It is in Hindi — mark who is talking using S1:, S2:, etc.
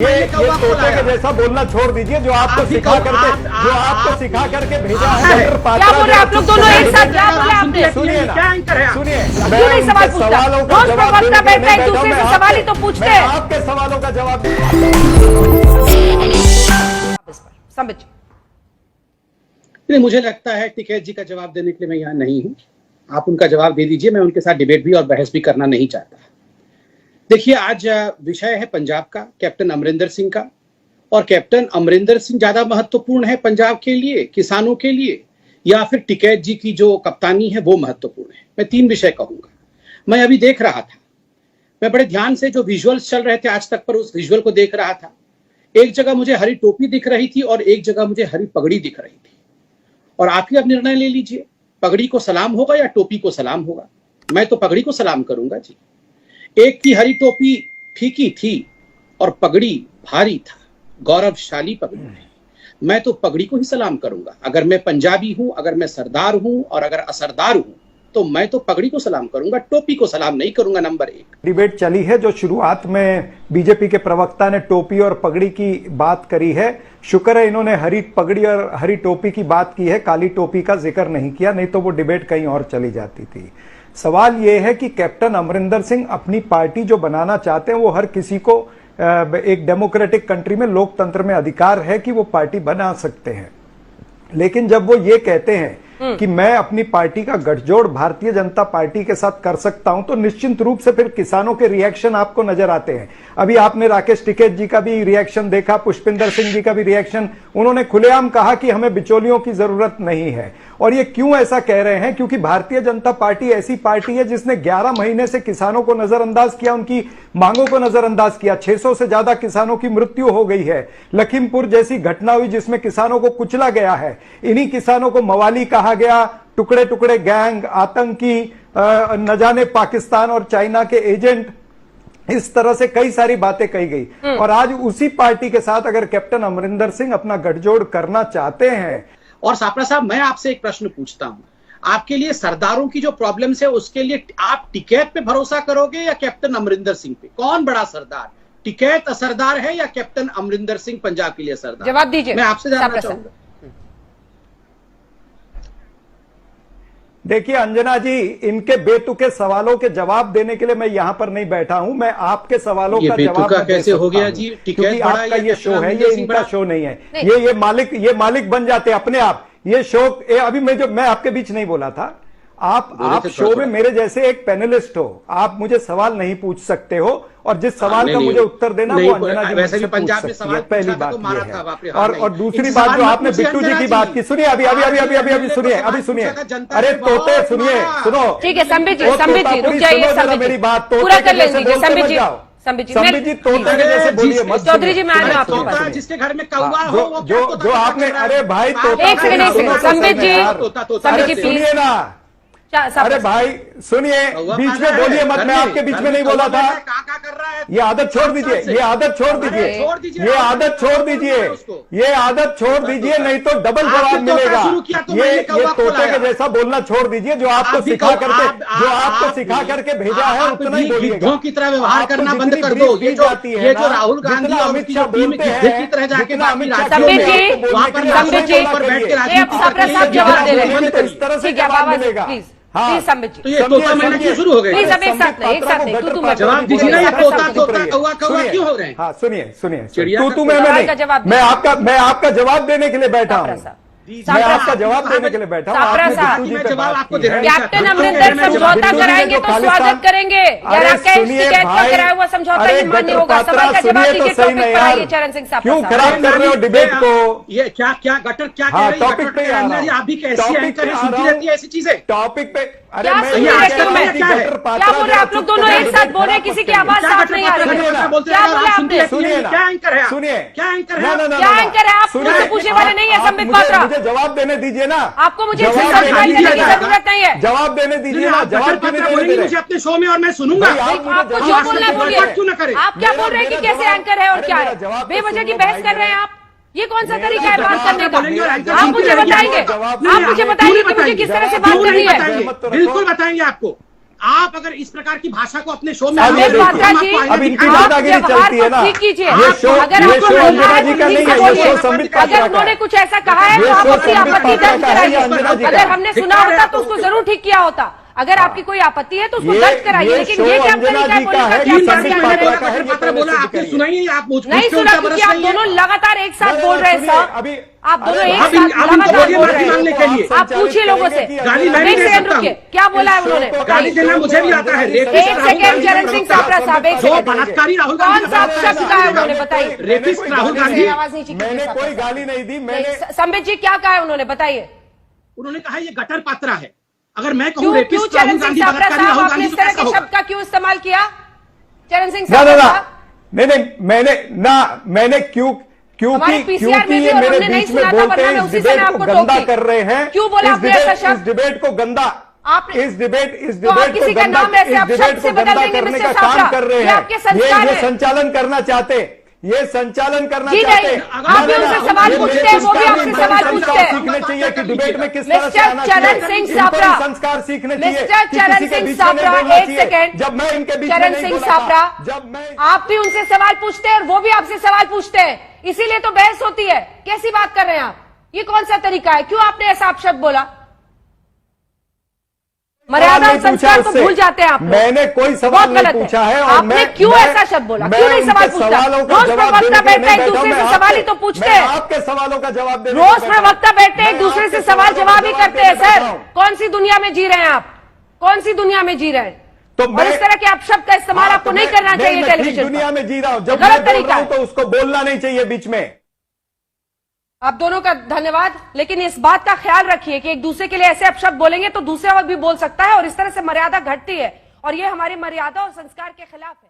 S1: ये तोते के जैसा बोलना छोड़ दीजिए जो आपको सिखा करके भेजा है।
S2: क्या बोल रहे हैं आप लोग दोनों एक साथ? क्या बोले आपने?
S1: सुनिए ना, सुनिए,
S2: क्यों नहीं सवाल पूछता? रोज प्रवक्ता बैठता है, एक दूसरे से सवाल ही तो पूछते हैं।
S1: आपके सवालों का जवाब
S2: संबित
S3: नहीं, मुझे लगता है टिकैत जी का जवाब देने के लिए मैं यहाँ नहीं हूँ। आप उनका जवाब दे दीजिए। मैं उनके साथ डिबेट भी और बहस भी करना नहीं चाहता। देखिए, आज विषय है पंजाब का, कैप्टन अमरिंदर सिंह का। और कैप्टन अमरिंदर सिंह ज्यादा महत्वपूर्ण है पंजाब के लिए, किसानों के लिए, या फिर टिकैत जी की जो कप्तानी है वो महत्वपूर्ण है? मैं तीन विषय कहूंगा। मैं अभी देख रहा था, मैं बड़े ध्यान से जो विजुअल्स चल रहे थे आज तक पर उस विजुअल को देख रहा था। एक जगह मुझे हरी टोपी दिख रही थी और एक जगह मुझे हरी पगड़ी दिख रही थी। और आप ही अब निर्णय ले लीजिए, पगड़ी को सलाम होगा या टोपी को सलाम होगा। मैं तो पगड़ी को सलाम करूंगा जी। एक की हरी टोपी फीकी थी और पगड़ी भारी था, गौरवशाली पगड़ी है। मैं तो पगड़ी को ही सलाम करूंगा। अगर मैं पंजाबी हूं, अगर मैं सरदार हूं और अगर असरदार हूं तो मैं तो पगड़ी को सलाम करूंगा, टोपी को सलाम नहीं करूंगा। नंबर एक
S1: डिबेट चली है जो शुरुआत में बीजेपी के प्रवक्ता ने टोपी और पगड़ी की बात करी है। शुक्र है इन्होंने हरी पगड़ी और हरी टोपी की बात की है, काली टोपी का जिक्र नहीं किया, नहीं तो वो डिबेट कहीं और चली जाती थी। सवाल यह है कि कैप्टन अमरिंदर सिंह अपनी पार्टी जो बनाना चाहते हैं वो हर किसी को एक डेमोक्रेटिक कंट्री में, लोकतंत्र में अधिकार है कि वो पार्टी बना सकते हैं। लेकिन जब वो ये कहते हैं कि मैं अपनी पार्टी का गठजोड़ भारतीय जनता पार्टी के साथ कर सकता हूं, तो निश्चित रूप से फिर किसानों के रिएक्शन आपको नजर आते हैं। अभी आपने राकेश टिकैत जी का भी रिएक्शन देखा, पुष्पिंदर सिंह जी का भी रिएक्शन। उन्होंने खुलेआम कहा कि हमें बिचौलियों की जरूरत नहीं है। और ये क्यों ऐसा कह रहे हैं? क्योंकि भारतीय जनता पार्टी ऐसी पार्टी है जिसने 11 महीने से किसानों को नजरअंदाज किया, उनकी मांगों को नजरअंदाज किया। 600 से ज्यादा किसानों की मृत्यु हो गई है। लखीमपुर जैसी घटना हुई जिसमें किसानों को कुचला गया है। इन्हीं किसानों को मवाली कहा गया, टुकड़े टुकड़े गैंग, आतंकी, न जाने पाकिस्तान और चाइना के एजेंट, इस तरह से कई सारी बातें कही गई। और आज उसी पार्टी के साथ अगर कैप्टन अमरिंदर सिंह अपना गठजोड़ करना चाहते हैं।
S3: और सापरा साहब, मैं आपसे एक प्रश्न पूछता हूं, आपके लिए सरदारों की जो प्रॉब्लम्स है उसके लिए आप टिकैत पे भरोसा करोगे या कैप्टन अमरिंदर सिंह पे? कौन बड़ा सरदार, टिकैत असरदार है या कैप्टन अमरिंदर सिंह पंजाब के लिए सरदार?
S2: जवाब दीजिए।
S3: मैं आपसे जानना चाहूंगा।
S1: देखिए अंजना जी, इनके बेतुके सवालों के जवाब देने के लिए मैं यहां पर नहीं बैठा हूं। मैं आपके सवालों का जवाब
S3: कैसे हो गया जी?
S1: क्योंकि आपका ये शो है, ये इनका शो नहीं है। ये मालिक बन जाते अपने आप। ये शो अभी मैं आपके बीच नहीं बोला था। आप शो में मेरे जैसे एक पैनलिस्ट हो, आप मुझे सवाल नहीं पूछ सकते हो। और जिस सवाल का मुझे उत्तर देना वो अंजना जी मुझसे पूछ सकती है। पहली बात ये है। और दूसरी बात जो आपने बिट्टू जी की बात की, सुनिए अभी सुनिए। अरे तोते सुनिए, सुनो।
S2: ठीक है संबित जी रुक जाइए।
S1: मेरी बात
S2: पूरा कर लीजिए संबित जी,
S1: तोते के जैसे बोलिए मत।
S2: चौधरी जी, मैं आ रहा हूं आपके पास।
S3: जिसके घर में कौवा हो
S1: जो आपने, अरे भाई
S2: एक सेकंड संबित जी
S1: सुनिए ना। अरे भाई सुनिए, बीच में बोलिए मत। मैं आपके बीच में नहीं बोला था। ये आदत छोड़ दीजिए, ये आदत छोड़ दीजिए, नहीं तो डबल जवाब मिलेगा। ये तोते के जैसा बोलना छोड़ दीजिए। जो आपको सिखा करके भेजा है उतना ही बोलिएगा।
S3: की तरह व्यवहार करना बंद कर दो। ये जो राहुल गांधी
S1: अमित शाह बोलते हैं
S3: की तरह जाके
S2: जवाब दे रहे हैं,
S1: इस तरह से जवाब मिलेगा।
S2: हाँ, संबित जी,
S3: तो ये तोता मैना क्यों शुरू हो गए?
S2: प्लीज अब एक साथ नहीं,
S3: जवाब दीजिए ना। ये तोता कौवा क्यों हो रहे हैं?
S1: हाँ सुनिए, तू मैं नहीं, मैं आपका जवाब देने के लिए बैठा हूँ। मैं आपका जवाब देने के लिए बैठा हूँ।
S2: कैप्टन अमरिंदर समझौता कराएंगे तो स्वागत करेंगे, या राकेश टिकैत का कराया हुआ समझौता नहीं मान्य होगा? सवाल का जवाब दीजिए। टॉपिक पर आइए चरण सिंह साहब।
S1: क्यों खराब कर रहे हो डिबेट को?
S3: ये क्या गटर क्या कह रही है?
S1: टॉपिक पे
S3: आप भी कैसी एंकर सुनती रहती है ऐसी चीजें?
S1: टॉपिक पे
S2: क्या बोल रहे हैं आप लोग दोनों एक साथ बोल रहे हैं? किसी की आवाज साफ नहीं आ रही है। क्या बोले आपने?
S3: क्या एंकर है?
S1: सुनिए,
S3: क्या एंकर
S2: है? आप मुझे पूछने वाले नहीं है संबित पात्रा।
S1: मुझे जवाब देने दीजिए ना।
S2: आपको मुझे जवाब देने की जरूरत नहीं है।
S1: जवाब देने दीजिए ना। जवाब
S3: बोलेंगे मुझे अपने शो में और मैं सुनूंगा।
S2: आपको जो बोलना है बोलिए। आप क्या बोल रहे हैं कि कैसे एंकर है और क्या है? बेवजह की बहस कर रहे हैं आप। ये कौन सा तरीका है बात करने का? आप मुझे बताएंगे कि मुझे किस तरह से बात करनी है?
S3: बिल्कुल बताएंगे आपको। आप अगर इस प्रकार की भाषा को अपने शो में
S1: अब ये
S3: लाएंगे, तो
S1: देखिए,
S3: हम आपको आगे
S1: अब इनकी
S3: दिखाएंगे।
S1: दादागिरी चलती है ना,
S2: ठीक कीजिए।
S1: ये शो
S2: अगर
S1: ये
S2: आपको
S1: शो
S2: बोलना
S1: अंजना
S2: है
S1: जी
S2: तो
S1: का नहीं
S2: ठीक
S1: है, ये
S2: बोलिए।
S1: शो संबित
S2: अगर
S1: पात्रा का
S2: उन्होंने
S1: है।
S2: कुछ ऐसा कहा है
S1: ये
S2: तो आप
S1: शो
S2: अपनी
S1: संबित
S2: आपत्ति
S1: पात्रा
S2: दर्ज
S1: का है, ये
S2: कराइए।
S1: अंजना जी का
S2: अगर
S1: है।
S2: हमने सुना होता तो उसको जरूर ठीक किया होता। अगर आपकी कोई आपत्ति है तो उसको
S1: ये-
S2: दर्ज कराइए,
S1: ये
S2: लेकिन
S1: शो
S2: ये क्या
S1: अंजना
S2: तरीका है
S1: जी
S2: बोलने
S1: का
S2: का
S1: है,
S2: कि
S1: ये
S2: आप
S1: संबित
S2: क्या
S1: पात्रा
S2: करें?
S1: का है, ये
S3: पत्र बोला,
S1: पहले
S3: आपने
S1: सिद्ध
S3: सुना ही नहीं, आप मुझ
S2: नहीं
S3: मुझ पे
S2: सुना,
S3: उल्टा
S2: क्योंकि
S3: बरस
S2: आप
S3: रही हैं।
S2: दोनों लगातार एक साथ
S1: नहीं,
S2: बोल रहे हैं
S1: सुनिए,
S2: साहब।
S1: अभी
S2: आप दोनों
S1: अरे
S2: एक
S3: आप
S2: साथ
S3: इनको
S2: लगातार
S3: बोलिए
S2: बोल
S3: माफी
S2: रहे
S3: मांगने
S2: हैं।
S3: के लिए।
S2: आप पूछिए लोगों से।
S3: गाली मैं भी
S2: एक
S3: दे
S2: सेकंड
S3: सकता
S2: रुकिए,
S3: हूँ।
S2: क्या बोला है उन्होंने?
S3: गाली देना मुझे भी आता है।
S2: एक सेकंड, चरण सिंह सापरा साहब, एक
S3: जो
S2: सेकंड।
S3: बलात्कारी राहुल
S2: कौन
S3: गांधी
S2: सा शब्द कहा है उन्होंने, बताइए।
S3: रेपिस्ट राहुल गांधी।
S2: आवाज नीचे कीजिए
S1: मैंने
S2: साहब।
S1: कोई गाली नहीं दी, मैंने
S2: संबित जी क्या कहा है उन्होंने, बताइए।
S3: उन्होंने कहा ये गटर पात्रा है। अगर मैं कहूँ
S2: क्यों
S3: रेपिस्ट
S2: चरण
S3: राहुल
S2: सिंह
S3: गांधी,
S2: सापरा
S3: बलात्कारी
S2: साहब
S3: राहुल
S2: आपने
S3: गांधी,
S2: इस
S3: तो
S2: तरह
S3: कैसा
S2: के
S3: होगा?
S2: शब्द का क्यों इस्तेमाल किया? चरण सिंह
S1: ना ना
S2: सापरा
S1: ना
S2: साहब,
S1: मैंने क्योंकि
S2: हमारे PCR में भी
S1: ये
S2: और
S1: मेरे
S2: हमने नहीं
S1: बीच में
S2: सुना था,
S1: बोलते
S2: वरना
S1: हैं,
S2: मैं
S1: इस
S2: उसी
S1: डिबेट
S2: समय
S1: को
S2: आपको
S1: गंदा
S2: टोकी।
S1: कर रहे हैं।
S2: क्यों बोला आपने ऐसा शब्द?
S1: इस डिबेट को गंदा
S2: आपने-
S1: इस डिबेट
S2: तो आप किसी का नाम ऐसे आप शब्द से बदल
S1: गंदा
S2: देंगे
S1: करने
S2: मिस्टर
S1: का काम
S2: सापरा।
S1: कर रहे
S2: ये
S1: हैं।
S2: आपके संस्कार
S1: ये
S2: है।
S1: संचालन करना चाहते हैं, ये संचालन करना
S2: जी
S1: चाहते
S2: नहीं,
S1: हैं।
S2: आप भी उनसे सवाल पूछते हैं, वो भी आपसे सवाल पूछते हैं।
S1: सीखने चाहिए कि डिबेट में किस तरह से
S2: मिस्टर
S1: आना चाहिए।
S2: चरण सिंह
S1: इनको
S2: सापरा,
S1: भी संस्कार सीखने चाहिए
S2: मिस्टर
S1: कि
S2: चरण
S1: किसी के
S2: सिंह
S1: बीच में नहीं
S2: सापरा,
S1: बोलना
S2: एक
S1: चाहिए।
S2: सेकेंड।
S1: जब मैं इनके बीच में
S2: चरण
S1: नहीं
S2: सिंह
S1: बोला था,
S2: सापरा,
S1: जब मैं
S2: आप भी उनसे सवाल पूछते हैं और वो भी आपसे सवाल पूछते हैं, इसीलिए तो बहस होती है। कैसी बात कर रहे हैं आप? ये कौन सा तरीका है? क्यों आपने ऐसा अपशब्द बोला? मर्यादा और संस्कार को भूल जाते हैं आप लोग।
S1: मैंने कोई
S2: बहुत
S1: सवाल नहीं
S2: गलत है।
S1: पूछा है। और
S2: आपने क्यों ऐसा शब्द बोला? क्यों नहीं सवाल पूछता? रोज प्रवक्ता बैठते एक दूसरे से सवाल ही तो पूछते हैं।
S1: आपके सवालों का जवाब देने
S2: रोज
S1: को बैठा हूं।
S2: प्रवक्ता बैठते एक
S1: मैं
S2: दूसरे से
S1: आपके
S2: सवाल
S1: सवालों
S2: जवाब
S1: का
S2: ही
S1: जवाब
S2: करते हैं।
S1: देने
S2: सर,
S1: बैठा हूं।
S2: कौन सी दुनिया में जी रहे हैं आप? कौन सी दुनिया में जी रहे हैं?
S1: तो
S2: और
S1: मैं-
S2: इस तरह के अपशब्द का इस्तेमाल आपको नहीं करना चाहिए
S1: मैं ठीक
S2: टेलीविजन
S1: दुनिया
S2: पर।
S1: में जी रहा हूं। जब
S2: गलत
S1: मैं बोल
S2: तरीका
S1: रहा हूं
S2: है।
S1: तो उसको बोलना नहीं चाहिए बीच में।
S2: आप दोनों का धन्यवाद, लेकिन इस बात का ख्याल रखिए कि एक दूसरे के लिए ऐसे अपशब्द बोलेंगे तो दूसरा भी बोल सकता है और इस तरह से मर्यादा घटती है और ये हमारी मर्यादा और संस्कार के खिलाफ है।